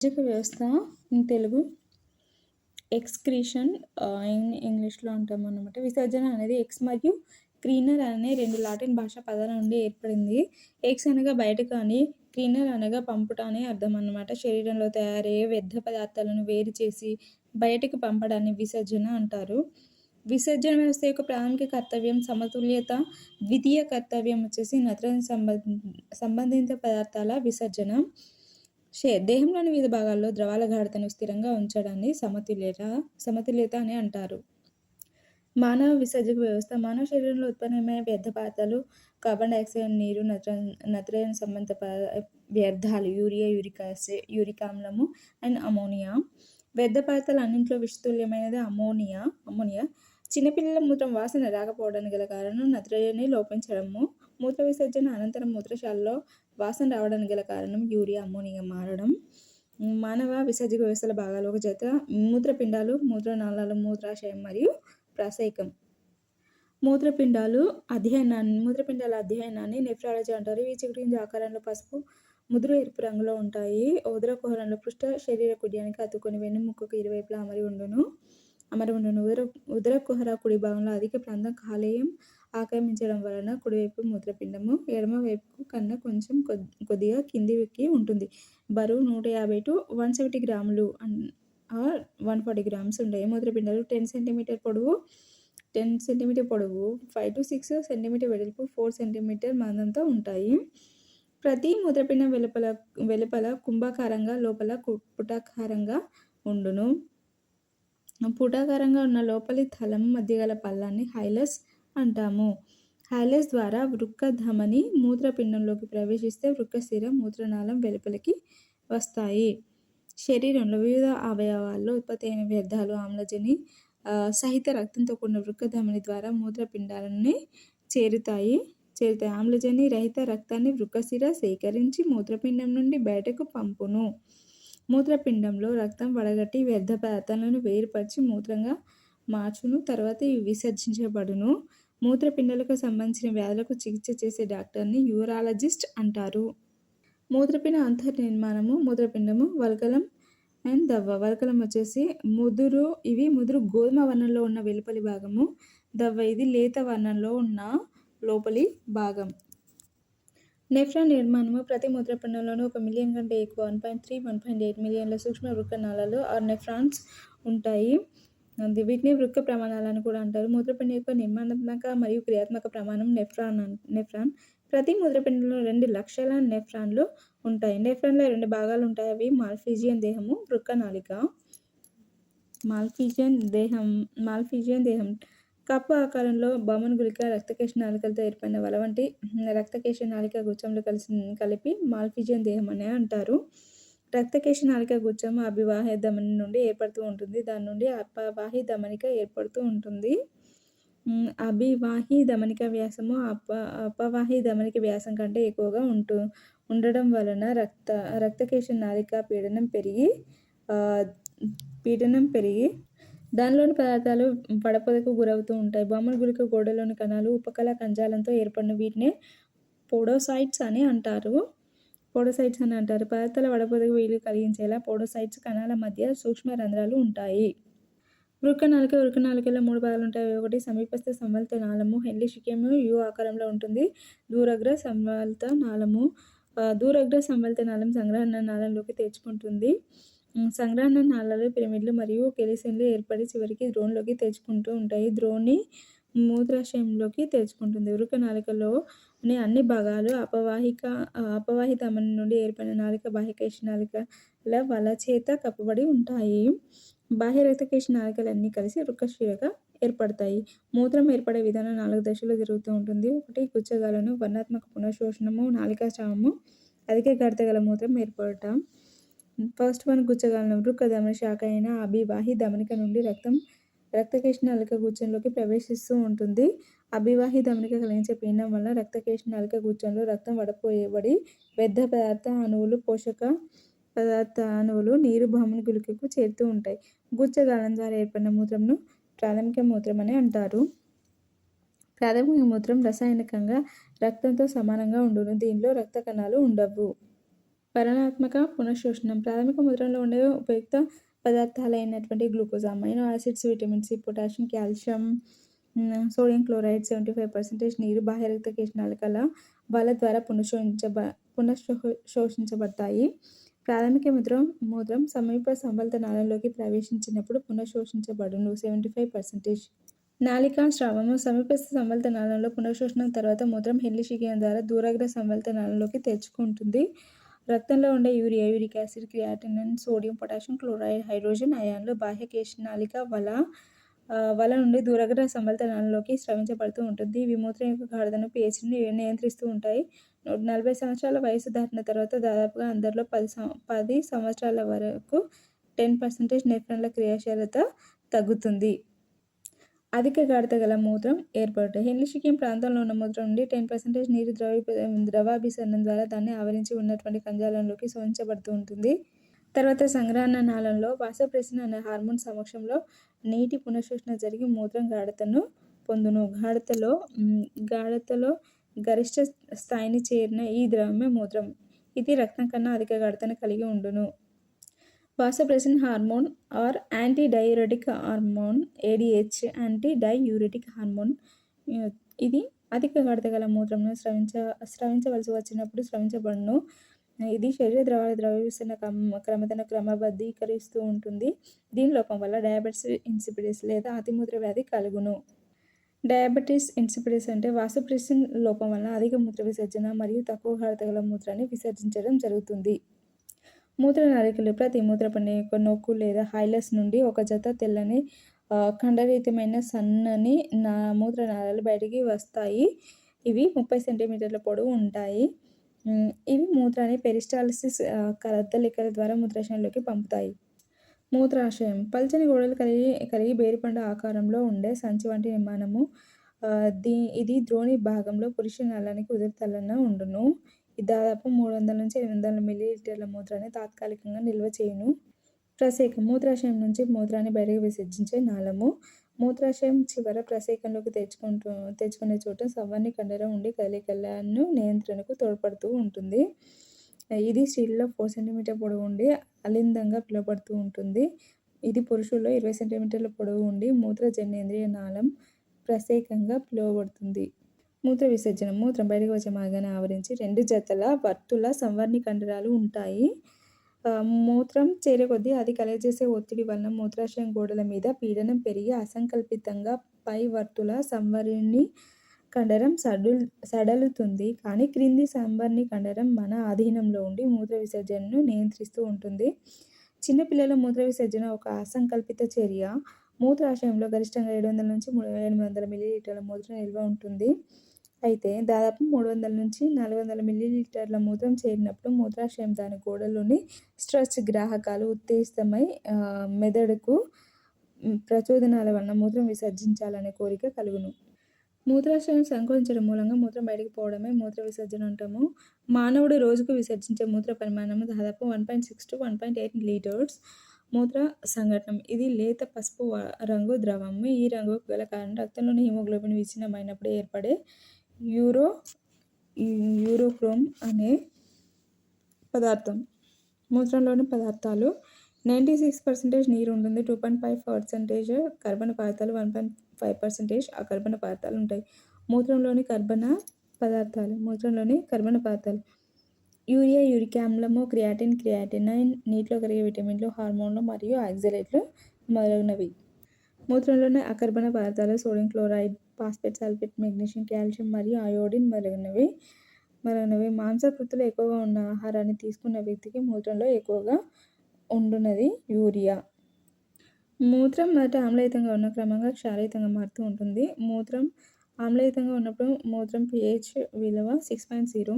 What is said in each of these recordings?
విసర్జక వ్యవస్థ in Telugu excretion in ఇంగ్లీష్‌లో అంటామనమాట. విసర్జన అనేది ఎక్స్ మరియు క్రీనర్ అనే 2 లాటిన్ భాషా పదాల నుండి ఏర్పడింది. ఎక్స్ అనగా బయటకు అని, క్రీనర్ అనగా పంపుట అని అర్థం అన్నమాట. శరీరంలో తయారయ్యే వ్యర్థ పదార్థాలను వేరు చేసి బయటకు పంపడాన్ని విసర్జన అంటారు. విసర్జన వ్యవస్థ యొక్క ప్రాథమిక కర్తవ్యం సమతుల్యత, ద్వితీయ కర్తవ్యం వచ్చేసి నత్రజని సంబంధిత పదార్థాల విసర్జన. దేహంలోని వివిధ భాగాల్లో ద్రవాల గాఢతను స్థిరంగా ఉంచడాన్ని సమతుల్యత అని అంటారు. మానవ విసర్జక వ్యవస్థ మానవ శరీరంలో ఉత్పన్నమైన వ్యర్థ పదార్థాలు కార్బన్ డయాక్సైడ్, నీరు, నత్రజని సంబంధిత వ్యర్థాలు, యూరియా, యూరిక్ ఆమ్లము అండ్ అమోనియా. వ్యర్థ పదార్థాలు అన్నింటిలో విషతుల్యమైనది అమోనియా. చిన్నపిల్లల మూత్రం వాసన రాకపోవడానికి గల కారణం నత్రజని లోపించడము. మూత్ర విసర్జన అనంతరం మూత్రశాలలో వాసన రావడానికి గల కారణం యూరియా, అమోనియా మారడం. మానవ విసర్జక వ్యవస్థల భాగాలు ఒక జత మూత్రపిండాలు, మూత్రనాళాలు, మూత్రాశయం మరియు ప్రసేకం. మూత్రపిండాల అధ్యయనాన్ని నెఫ్రాలజీ అంటారు. ఇవి చిగురించే ఆకారంలో పసుపు ముదురు ఎరుపు రంగులో ఉంటాయి. ఉదర కుహరంలో పృష్ఠ శరీర కుడ్యానికి అతుక్కొని వెన్నెముకకు ఇరువైపులా అమరి ఉండును. ఉదర కుహర కుడి భాగంలో అధిక ప్రాంతం కాలేయం ఆక్రమించడం వలన కుడివైపు మూత్రపిండము, ఎడమ వైపు కన్నా కొంచెం కొద్దిగా కిందికి ఉంటుంది. బరువు 150 to 170 గ్రాములు ఆర్ 140 గ్రామ్స్ ఉంటాయి. మూత్రపిండాలు 10 సెంటీమీటర్ పొడవు, 5 to 6 సెంటీమీటర్ వెడల్పు, 4 సెంటీమీటర్ మందంతో ఉంటాయి. ప్రతి మూత్రపిండం వెలుపల కుంభాకారంగా, లోపల పుటాకారంగా ఉండును. పుటాకారంగా ఉన్న లోపలి థలం మధ్య గల పల్లాన్ని హైలస్ అంటాము. హైలస్ ద్వారా వృక్క ధమని మూత్రపిండంలోకి ప్రవేశిస్తే వృక్కశిర, మూత్రనాళం వెలుపలికి వస్తాయి. శరీరంలో వివిధ అవయవాల్లో ఉత్పత్తి అయిన వ్యర్థాలు ఆమ్లజని సహిత రక్తంతో కూడిన వృక్క ధమని ద్వారా మూత్రపిండాలని చేరుతాయి. ఆమ్లజని రహిత రక్తాన్ని వృక్కశిర సేకరించి మూత్రపిండం నుండి బయటకు పంపును. మూత్రపిండంలో రక్తం వడగట్టి వ్యర్థ పదార్థాలను వేరుపరిచి మూత్రంగా మార్చును. తర్వాత ఇవి విసర్జించబడును. మూత్రపిండాలకు సంబంధించిన వ్యాధులకు చికిత్స చేసే డాక్టర్ని యూరాలజిస్ట్ అంటారు. మూత్రపిండ అంతర్నిర్మాణము. మూత్రపిండము వల్కలం అండ్ దవ్వ. వల్కలం వచ్చేసి ఇవి ముదురు గోధుమ వర్ణంలో ఉన్న వెలుపలి భాగము. దవ్వ ఇది లేత వర్ణంలో ఉన్న లోపలి భాగం. నెఫ్రాన్ నిర్మాణము. ప్రతి మూత్రపిండంలోనూ 1 మిలియన్ కంటే ఎక్కువ 1.3-1.8 మిలియన్ల సూక్ష్మ వృక్క నాళాలు ఆర్ నెఫ్రాన్స్ ఉంటాయి. వీటిని వృక్క ప్రమాణాలని కూడా అంటారు. మూత్రపిండం యొక్క నిర్మాణాత్మక మరియు క్రియాత్మక ప్రమాణం నెఫ్రాన్. ప్రతి మూత్రపిండంలో 2 లక్షల నెఫ్రాన్లు ఉంటాయి. నెఫ్రాన్లో 2 భాగాలు ఉంటాయి. అవి మాల్ఫిజియన్ దేహము, వృక్క నాళిక. మాల్ఫిజియన్ దేహం కప్పు ఆకారంలో బమన్ గుళిక రక్తకేశ నాళికలతో ఏర్పడిన వల వంటి రక్తకేశ నాళిక గుచ్చంలో కలిపి మాల్ఫిజియన్ దేహం అని అంటారు. రక్తకేశ నాళిక గుచ్చం అభివాహ్య ధమని నుండి ఏర్పడుతూ ఉంటుంది. దాని నుండి అపవాహి ధమనిక ఏర్పడుతూ ఉంటుంది. అభివాహి ధమనిక వ్యాసము అపవాహి ధమనిక వ్యాసం కంటే ఎక్కువగా ఉండడం వలన రక్తకేశ నాళిక పీడనం పెరిగి దానిలోని పదార్థాలు వడపోతకు గురవుతూ ఉంటాయి. బొమ్మల గుళిక గోడలోని కణాలు ఉపకళ కణజాలంతో ఏర్పడిన వీటినే పోడోసైట్స్ అని అంటారు. పదార్థాల వడపోతకు వీలు కలిగించేలా పోడోసైట్స్ కణాల మధ్య సూక్ష్మ రంధ్రాలు ఉంటాయి. వృక్కనాళికలో 3 భాగాలు ఉంటాయి. ఒకటి సమీపస్థ సంవలిత నాళము, హెల్లిషికియము యు ఆకారంలో ఉంటుంది. దూరగ్ర సంవలిత నాళం సంగ్రహణ నాళంలోకి తెరుచుకుంటుంది. సంగ్రహణ నాళాలు పిరమిడ్లు మరియు కెలిసన్లు ఏర్పడి చివరికి ద్రోణిలోకి తెరుచుకుంటూ ఉంటాయి. ద్రోణి మూత్రాశయంలోకి తెరుచుకుంటుంది. వృక్క నాళికలోని అన్ని భాగాలు అపవాహి ధమని నుండి ఏర్పడిన నాళిక బాహ్యకేశ నాళికల వల చేత కప్పబడి ఉంటాయి. బాహ్య రక్తకేశ నాళికలన్నీ కలిసి వృక్కశిరగా ఏర్పడతాయి. మూత్రం ఏర్పడే విధానం 4 దశల్లో జరుగుతూ ఉంటుంది. 1 గుచ్చగాలను, వర్ణాత్మక పునఃశోషణము, నాళికాస్రావము, అధిక గాఢత గల మూత్రం ఏర్పడుట. First one గుచ్చగాలను. వృక్క ధమని శాఖ అయిన అభివాహి ధమనిక నుండి రక్తం రక్తకేశ నాళిక గుచ్చంలోకి ప్రవేశిస్తూ ఉంటుంది. అభివాహి ధమనిక కలిగించే పీడనం వల్ల రక్తకేశ నాళిక గుచ్చంలో రక్తం వడపోయబడి వ్యర్థ పదార్థ అణువులు, పోషక పదార్థ అణువులు నీరు బొమ్మల గుళికకు చేరుతూ ఉంటాయి. గుచ్చగాలం ద్వారా ఏర్పడిన మూత్రంను ప్రాథమిక మూత్రం అని అంటారు. ప్రాథమిక మూత్రం రసాయనికంగా రక్తంతో సమానంగా ఉండును. దీనిలో రక్త కణాలు ఉండవు. పరిమాణాత్మక పునఃశోషణం ప్రాథమిక మూత్రంలో ఉండే ఉపయుక్త పదార్థాలైనటువంటి glucose, amino acids, vitamin C, potassium, calcium, sodium chloride 75% నీరు, బాహ్య రక్త కేశనాళికల వాళ్ళ ద్వారా పునఃశోషించబడతాయి. ప్రాథమిక మూత్రం సమీప సంవల్త నాళంలోకి ప్రవేశించినప్పుడు పునఃశోషించబడును 75%. నాళికా స్రావము సమీప సంవల్త నాళంలో పునఃశోషణం తర్వాత మూత్రం హెన్లీషికియం ద్వారా దూరాగ్ర సంవల్త నాళంలోకి తెచ్చుకుంటుంది. రక్తంలో ఉండే urea, uric acid, creatinine, sodium, potassium chloride, hydrogen అయాన్లు బాహ్య కేశనాళిక వల నుండి దూరాగ్ర సంవల్త నాళంలోకి స్రవించబడుతూ ఉంటుంది. ఇవి మూత్రం యొక్క గాఢతను, pHని నియంత్రిస్తూ ఉంటాయి. 40 సంవత్సరాల వయసు దాటిన తర్వాత దాదాపుగా అందరిలో 10 సంవత్సరాల వరకు 10% నెఫ్రాన్ల క్రియాశీలత తగ్గుతుంది. అధిక గాఢత గల మూత్రం ఏర్పడుట. హెన్లీషికియం ప్రాంతంలో ఉన్న మూత్రం నుండి 10% నీరు ద్రవాభిసరణం ద్వారా దాన్ని ఆవరించి ఉన్నటువంటి కణజాలంలోకి శోషించబడుతూ ఉంటుంది. తర్వాత సంగ్రహణ నాళంలో వాసోప్రెసిన్ అనే హార్మోన్ సమక్షంలో నీటి పునఃశోషణ జరిగి మూత్రం గాఢతను పొందును. గాఢతలో గరిష్ట స్థాయిని చేరిన ఈ ద్రవమే మూత్రం. ఇది రక్తం కన్నా అధిక గాఢతను కలిగి ఉండును. Vasopressin hormone or anti diuretic hormone, ADH anti diuretic hormone. ఇది అధిక గాఢత గల మూత్రంను స్రవించవలసి వచ్చినప్పుడు స్రవించబడును. ఇది శరీర ద్రవాల ద్రవ్యవిసరణ క్రమతను క్రమబద్ధీకరిస్తూ ఉంటుంది. దీని లోపం వల్ల డయాబెటిస్ ఇన్సిపిడిస్ లేదా అతిమూత్ర వ్యాధి కలుగును. డయాబెటిస్ ఇన్సిపిడిస్ అంటే వాసోప్రెసిన్ లోపం వల్ల అధిక మూత్ర విసర్జన మరియు తక్కువ గాఢత గల మూత్రాన్ని విసర్జించడం జరుగుతుంది. మూత్ర నళికలు ప్రతి మూత్రపిండం యొక్క నొక్కు లేదా హైలస్ నుండి ఒక జత తెల్లని ఖండరహితమైన సన్నని మూత్రనాళాలు బయటికి వస్తాయి. ఇవి 30 సెంటీమీటర్ల పొడవు ఉంటాయి. ఇవి మూత్రాన్ని పెరిస్టాల్సిస్ కదలికల ద్వారా మూత్రాశయంలోకి పంపుతాయి. మూత్రాశయం పల్చని గోడలు కలిగి బేరుపండు ఆకారంలో ఉండే సంచి వంటి నిర్మాణము. ఇది ద్రోణి భాగంలో పురుష నాళానికి ఉదరతలన ఉండును. ఇది దాదాపు 300 నుంచి 800 మిల్లీలీటర్ల మూత్రాన్ని తాత్కాలికంగా నిల్వ చేయును. ప్రసేకం మూత్రాశయం నుంచి మూత్రాన్ని బయటకు విసర్జించే నాళము. మూత్రాశయం చివర ప్రసేకంలోకి తెచ్చుకునే చోట సంవర్ణి కండరం ఉండి కదలికలను నియంత్రణకు తోడ్పడుతూ ఉంటుంది. ఇది స్త్రీలలో 4 సెంటీమీటర్ పొడవు ఉండి అలిందంగా పిలువబడుతూ ఉంటుంది. ఇది పురుషుల్లో 20 సెంటీమీటర్ల పొడవు ఉండి మూత్రజననేంద్రియ నాళం ప్రసేకంగా పిలువబడుతుంది. మూత్ర విసర్జన మూత్రం బయటకు వచ్చే మార్గాన్ని ఆవరించి 2 జతల వర్తుల సంవర్ణి కండరాలు ఉంటాయి. మూత్రం చేరే కొద్దీ అది కలగజేసే ఒత్తిడి వలన మూత్రాశయం గోడల మీద పీడనం పెరిగి అసంకల్పితంగా పై వర్తుల సంవర్ణి కండరం సడలుతుంది. కానీ క్రింది సంవర్ణి కండరం మన ఆధీనంలో ఉండి మూత్ర విసర్జనను నియంత్రిస్తూ ఉంటుంది. చిన్నపిల్లల మూత్ర విసర్జన ఒక అసంకల్పిత చర్య. మూత్రాశయంలో గరిష్టంగా 700 నుంచి 800 మిల్లీలీటర్ల మూత్రం నిల్వ ఉంటుంది. అయితే దాదాపు 300 నుంచి 400 మిల్లీలీటర్ల మూత్రం చేరినప్పుడు మూత్రాశయం దాని గోడలోని స్ట్రెచ్ గ్రాహకాలు ఉత్తేజితమై మెదడుకు ప్రచోదనాల వలన మూత్రం విసర్జించాలనే కోరిక కలుగును. మూత్రాశయం సంకోచించడం మూలంగా మూత్రం బయటకు పోవడమే మూత్ర విసర్జన అంటాము. మానవుడు రోజుకు విసర్జించే మూత్ర పరిమాణం దాదాపు 1.6 to 1.8 లీటర్స్. మూత్ర సంఘటనం ఇది లేత పసుపు రంగు ద్రవము. ఈ రంగుకు గల కారణం రక్తంలోని హిమోగ్లోబిన్ విచ్ఛిన్నమైనప్పుడు ఏర్పడే యూరోక్రోమ్ అనే పదార్థం. మూత్రంలోని పదార్థాలు 96% నీరు ఉంటుంది. 2.5% కర్బన పదార్థాలు, 1.5% అకర్బన పదార్థాలు ఉంటాయి. మూత్రంలోని కర్బన పదార్థాలు యూరియా, యూరిక్ ఆమ్లము, క్రియాటినైన్, నీటిలో కరిగే విటమిన్లు, హార్మోన్లు మరియు ఆక్సలేట్లు మొదలగునవి. మూత్రంలోని అకర్బన పదార్థాలు sodium chloride, phosphate, sulphate, magnesium, calcium మరియు అయోడిన్ మొదలగునవి. మాంసకృతులు ఎక్కువగా ఉన్న ఆహారాన్ని తీసుకున్న వ్యక్తికి మూత్రంలో ఎక్కువగా ఉండునది యూరియా. మూత్రం మొదట ఆమ్లయుతంగా ఉన్న క్రమంగా క్షారయుతంగా మారుతూ ఉంటుంది. మూత్రం ఆమ్లయుతంగా ఉన్నప్పుడు మూత్రం pH విలువ 6.0.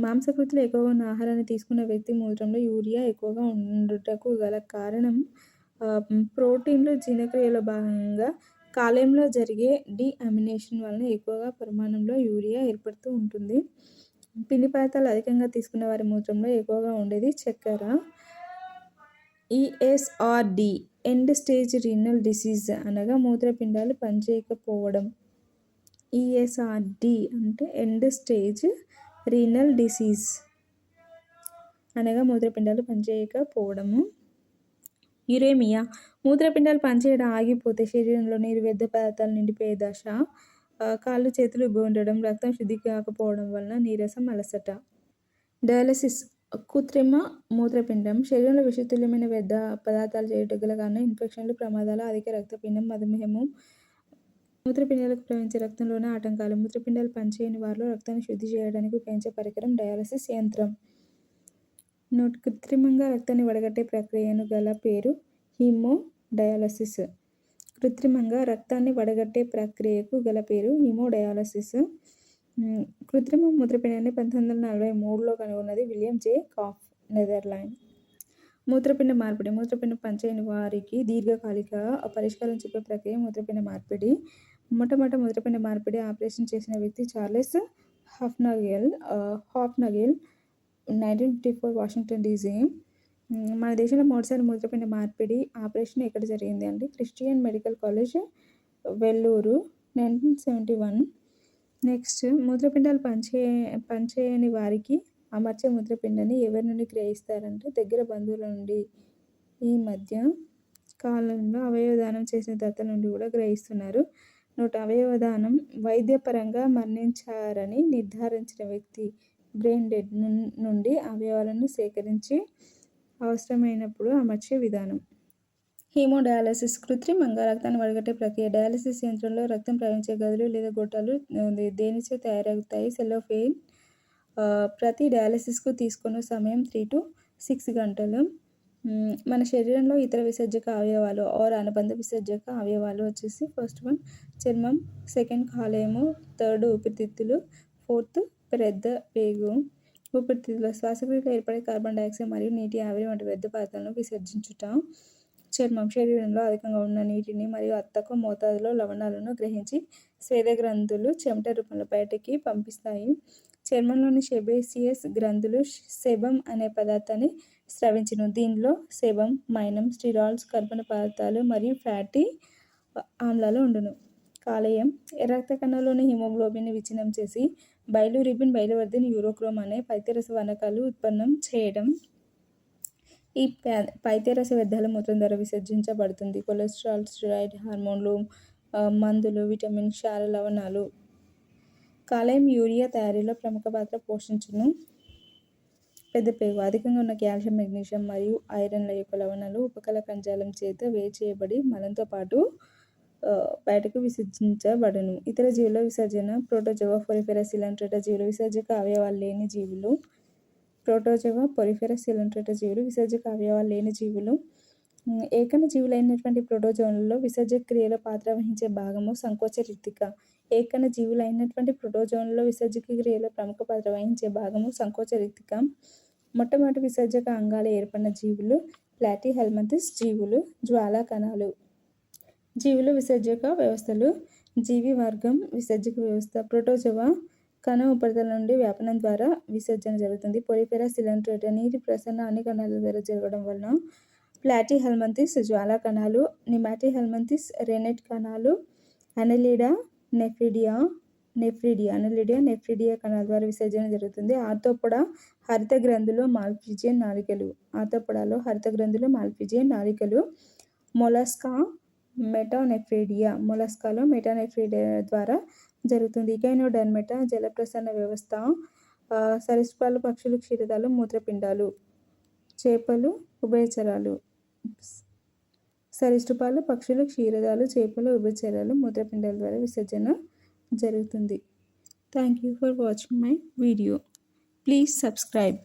మాంసకృతులు ఎక్కువగా ఉన్న ఆహారాన్ని తీసుకున్న వ్యక్తి మూత్రంలో యూరియా ఎక్కువగా ఉండుటకు గల కారణం ప్రోటీన్లు జీర్ణక్రియలో భాగంగా కాలేయంలో జరిగే డీఅమినేషన్ వలన ఎక్కువగా పరిమాణంలో యూరియా ఏర్పడుతూ ఉంటుంది. పిండి పదార్థాలు అధికంగా తీసుకున్న వారి మూత్రంలో ఎక్కువగా ఉండేది చక్కెర. ESRD end stage renal disease అనగా మూత్రపిండాలు పనిచేయకపోవడం. ESRD అంటే ఎండ్ స్టేజ్ రీనల్ డిసీజ్. అనగా మూత్రపిండాలు పనిచేయకపోవడము. యురేమియా మూత్రపిండాలు పనిచేయడం ఆగిపోతే శరీరంలో నీరు వ్యర్థ పదార్థాలు నిండిపోయే దశ. కాళ్ళు చేతులు ఉబ్బి ఉండడం, రక్తం శుద్ధి కాకపోవడం వలన నీరసం, అలసట. డయాలసిస్ కృత్రిమ మూత్రపిండం శరీరంలో విషతుల్యమైన వ్యర్థ పదార్థాలు చేయుటకు గల కారణం ఇన్ఫెక్షన్లు, ప్రమాదాలు, అధిక రక్తపీండం, మధుమేహము, మూత్రపిండాలకు ప్రవహించే రక్తంలోని ఆటంకాలు. మూత్రపిండాలు పనిచేయని వారిలో రక్తాన్ని శుద్ధి చేయడానికి ఉపయోగించే పరికరం డయాలసిస్ యంత్రం. కృత్రిమంగా రక్తాన్ని వడగట్టే ప్రక్రియను గల పేరు హీమోడయాలసిస్. కృత్రిమంగా రక్తాన్ని వడగట్టే ప్రక్రియకు గల పేరు హీమోడయాలసిస్. కృత్రిమ మూత్రపిండాన్ని 1943లో కనుగొన్నది విలియం జే కాఫ్, నెదర్లాండ్. మూత్రపిండ మార్పిడి మూత్రపిండం పనిచేయని వారికి దీర్ఘకాలిక పరిష్కారం చెప్పే ప్రక్రియ మూత్రపిండ మార్పిడి. మొట్టమొదట మూత్రపిండ మార్పిడి ఆపరేషన్ చేసిన వ్యక్తి చార్లెస్ హాఫ్నగెల్ 1954 వాషింగ్టన్ డీసీ. మన దేశంలో మొదటిసారి మూత్రపిండ మార్పిడి ఆపరేషన్ ఎక్కడ జరిగింది అంటే Christian medical college, Vellore, 1971. Next మూత్రపిండాలు పనిచేయని వారికి అమర్చే మూత్రపిండాన్ని ఎవరి నుండి గ్రహిస్తారంటే దగ్గర బంధువుల నుండి. ఈ మధ్య కాలంలో అవయవదానం చేసిన దత్తల నుండి కూడా గ్రహిస్తున్నారు. అవయవదానం వైద్యపరంగా మరణించారని నిర్ధారించిన వ్యక్తి బ్రెయిన్ డెడ్ నుండి అవయవాలను సేకరించి అవసరమైనప్పుడు అమర్చే విధానం. హీమోడయాలసిస్ కృత్రిమంగా రక్తాన్ని వడగట్టే ప్రక్రియ. డయాలసిస్ యంత్రంలో రక్తం ప్రవహించే గదులు లేదా గొట్టాలు దేనిచే తయారవుతాయి? సెల్లోఫేన్. ప్రతి డయాలసిస్కు తీసుకున్న సమయం 3 to 6 గంటలు. మన శరీరంలో ఇతర విసర్జక అవయవాలు ఆర్ అనుబంధ విసర్జక అవయవాలు వచ్చేసి ఫస్ట్ వన్ చర్మం, సెకండ్ కాలేయము, థర్డ్ ఊపిరితిత్తులు, ఫోర్త్ పెద్ద పేగు. ఊపిరితిత్తులు శ్వాసక్రియలో ఏర్పడే కార్బన్ డయాక్సైడ్ మరియు నీటి ఆవిరి వంటి వ్యర్థ పదార్థాలను విసర్జించుట. చర్మం శరీరంలో అధికంగా ఉన్న నీటిని మరియు తక్కువ మోతాదులో లవణాలను గ్రహించి స్వేద గ్రంథులు చెమట రూపంలో బయటికి పంపిస్తాయి. చర్మంలోని సెబేసియస్ గ్రంథులు సెబమ్ అనే పదార్థాన్ని స్రవించును. దీనిలో సెబమ్, మైనం, స్టిరాల్స్, కర్బన పదార్థాలు మరియు ఫ్యాటీ ఆమ్లాలు ఉండును. కాలేయం రక్త కణంలోని హిమోగ్లోబిన్ని విచ్ఛిన్నం చేసి బైలిరుబిన్, బైలివర్ధిన్, యూరోక్రోమ్ అనే పైత్యరస వనకాలు ఉత్పన్నం చేయడం. ఈ పైత్యరస వ్యర్థాల మూత్రం ద్వారా విసర్జించబడుతుంది. కొలెస్ట్రాల్, స్టెరాయిడ్ హార్మోన్లు, మందులు, విటమిన్, క్షార లవణాలు. కాలేయం యూరియా తయారీలో ప్రముఖ పాత్ర పోషించును. పెద్ద పేగు అధికంగా ఉన్న కాల్షియం, మెగ్నీషియం మరియు ఐరన్ల యొక్క లవణాలు ఉపకల కణజాలం చేత వేరు చేయబడి మలంతో పాటు బయటకు విసర్జించబడును. ఇతర జీవుల విసర్జన ప్రోటోజోవా, పొరిఫెరస్, సిలంట్రేటా జీవులు విసర్జక అవయవాలు లేని జీవులు. ప్రోటోజోవా, పొరిఫెరస్, సిలంట్రేటా జీవులు విసర్జక అవయవాలు లేని జీవులు. ఏకణ జీవులైనటువంటి ప్రోటోజోన్లలో విసర్జక క్రియలో పాత్ర వహించే భాగము సంకోచ రిక్తిక. ఏకణ జీవులైనటువంటి ప్రోటోజోన్లలో విసర్జక క్రియలో ప్రముఖ పాత్ర వహించే భాగము సంకోచ రిక్తిక. మొట్టమొదటి విసర్జక అంగాలు ఏర్పడిన జీవులు ప్లాటిహెల్మింథస్ జీవులు. జ్వాలా కణాలు జీవులు విసర్జక వ్యవస్థలు. జీవి వర్గం విసర్జక వ్యవస్థ. ప్రోటోజోవా కణ ఉపరితలం నుండి వ్యాపనం ద్వారా విసర్జన జరుగుతుంది. పొరిఫెరస్, సిలంట్రేటా నీటి ప్రసరణ అన్ని కణాల ద్వారా జరగడం వలన. ప్లాటిహెల్మింథస్ జ్వాలా కణాలు. నిమాటిహెల్మింథస్ రెనెట్ కణాలు. అనెలిడా నెఫ్రిడియా కణాల ద్వారా విసర్జన జరుగుతుంది. ఆర్థోపోడా హరిత గ్రంథులు, మాల్పిజియన్ నాళికలు. ఆర్థోపోడాలో హరిత గ్రంథులు, మాల్పిజియన్ నాళికలు. మొలస్కా మొలస్కాలో మెటానెఫ్రిడియా ద్వారా జరుగుతుంది. ఇకైనోడర్మేటా జల ప్రసరణ వ్యవస్థ. సరీసృపాలు, పక్షులు, క్షీరదాలు, మూత్రపిండాలు. చేపలు, ఉభయచరాలు. సరీసృపాలు, పక్షులు, క్షీరదాలు, చేపలు, ఉభయచరాలు మూత్రపిండాల ద్వారా విసర్జన జరుగుతుంది. Thank you for watching my video. Please subscribe.